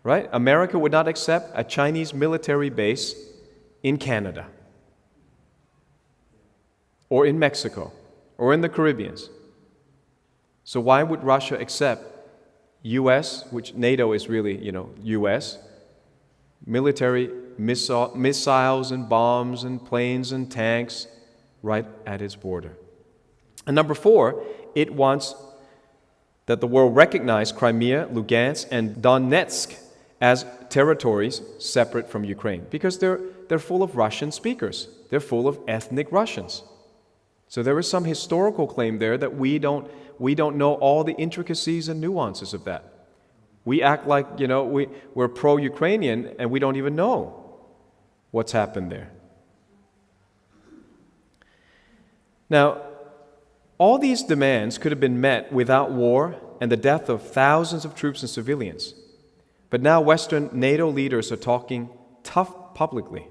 right? America would not accept a Chinese military base in Canada or in Mexico or in the Caribbean. So why would Russia accept U.S., which NATO is really, U.S., military missiles and bombs and planes and tanks right at its border? And number 4, it wants that the world recognize Crimea, Lugansk, and Donetsk as territories separate from Ukraine, because they're full of Russian speakers. They're full of ethnic Russians. So there is some historical claim there that we don't know all the intricacies and nuances of that. We act like, we're pro-Ukrainian and we don't even know what's happened there. Now, all these demands could have been met without war and the death of thousands of troops and civilians. But now Western NATO leaders are talking tough publicly.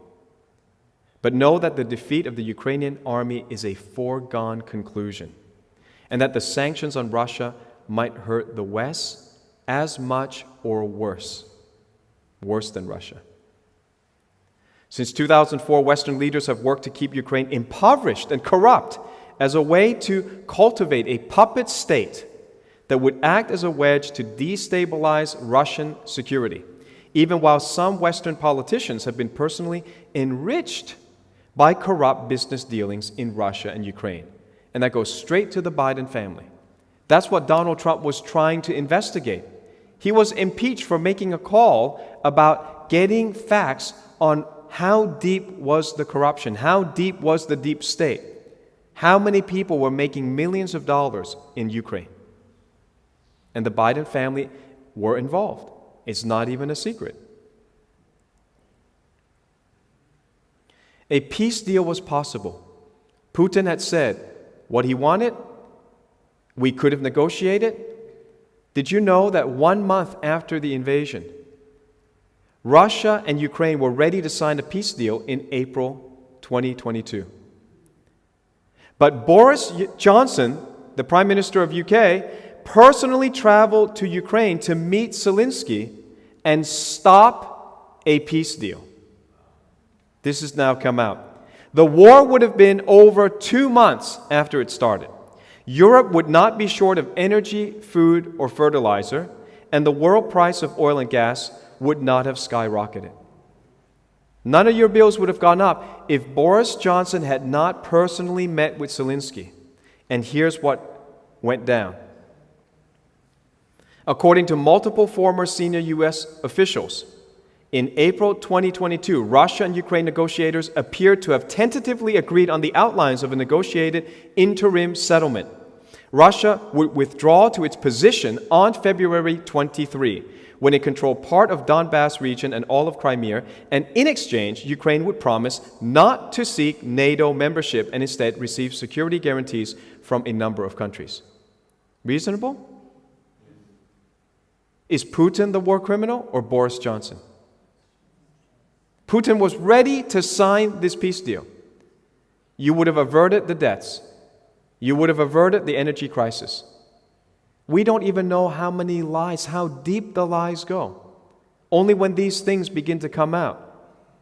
But know that the defeat of the Ukrainian army is a foregone conclusion, and that the sanctions on Russia might hurt the West as much or worse than Russia. Since 2004, Western leaders have worked to keep Ukraine impoverished and corrupt as a way to cultivate a puppet state that would act as a wedge to destabilize Russian security, even while some Western politicians have been personally enriched by corrupt business dealings in Russia and Ukraine. And that goes straight to the Biden family. That's what Donald Trump was trying to investigate. He was impeached for making a call about getting facts on how deep was the corruption, how deep was the deep state, how many people were making millions of dollars in Ukraine. And the Biden family were involved. It's not even a secret. A peace deal was possible. Putin had said what he wanted. We could have negotiated. Did you know that 1 month after the invasion, Russia and Ukraine were ready to sign a peace deal in April 2022? But Boris Johnson, the Prime Minister of UK, personally traveled to Ukraine to meet Zelensky and stop a peace deal. This has now come out. The war would have been over 2 months after it started. Europe would not be short of energy, food, or fertilizer, and the world price of oil and gas would not have skyrocketed. None of your bills would have gone up if Boris Johnson had not personally met with Zelensky. And here's what went down. According to multiple former senior U.S. officials, in April 2022, Russia and Ukraine negotiators appeared to have tentatively agreed on the outlines of a negotiated interim settlement. Russia would withdraw to its position on February 23, when it controlled part of Donbass region and all of Crimea, and in exchange, Ukraine would promise not to seek NATO membership and instead receive security guarantees from a number of countries. Reasonable? Is Putin the war criminal or Boris Johnson? Putin was ready to sign this peace deal. You would have averted the deaths. You would have averted the energy crisis. We don't even know how many lies, how deep the lies go. Only when these things begin to come out.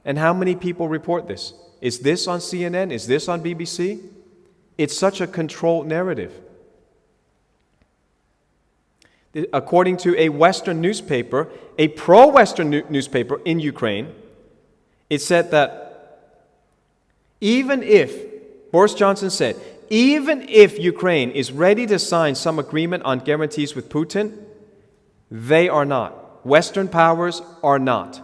And how many people report this? Is this on CNN? Is this on BBC? It's such a controlled narrative. According to a Western newspaper, a pro-Western newspaper in Ukraine, it said that even if, Boris Johnson said, even if Ukraine is ready to sign some agreement on guarantees with Putin, they are not. Western powers are not.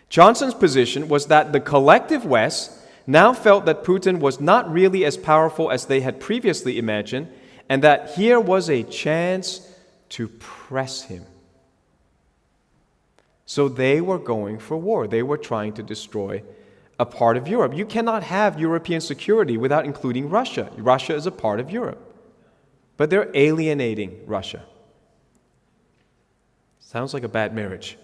Johnson's position was that the collective West now felt that Putin was not really as powerful as they had previously imagined, and that here was a chance to press him. So they were going for war. They were trying to destroy a part of Europe. You cannot have European security without including Russia. Russia is a part of Europe. But they're alienating Russia. Sounds like a bad marriage.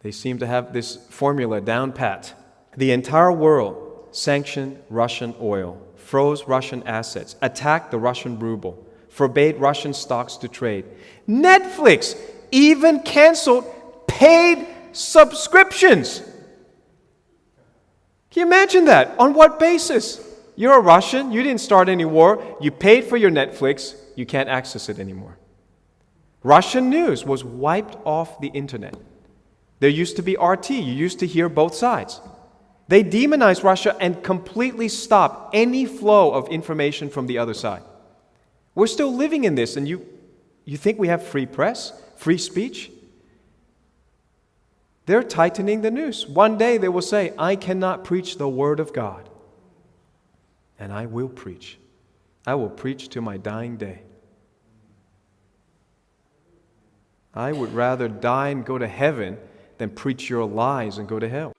They seem to have this formula down pat. The entire world sanctioned Russian oil, froze Russian assets, attacked the Russian ruble, forbade Russian stocks to trade. Netflix even canceled paid subscriptions. Can you imagine that? On what basis? You're a Russian, you didn't start any war, you paid for your Netflix, you can't access it anymore. Russian news was wiped off the internet. There used to be RT, you used to hear both sides. They demonized Russia and completely stopped any flow of information from the other side. We're still living in this, and you think we have free press, free speech? They're tightening the noose. One day they will say, I cannot preach the word of God. And I will preach. I will preach to my dying day. I would rather die and go to heaven than preach your lies and go to hell.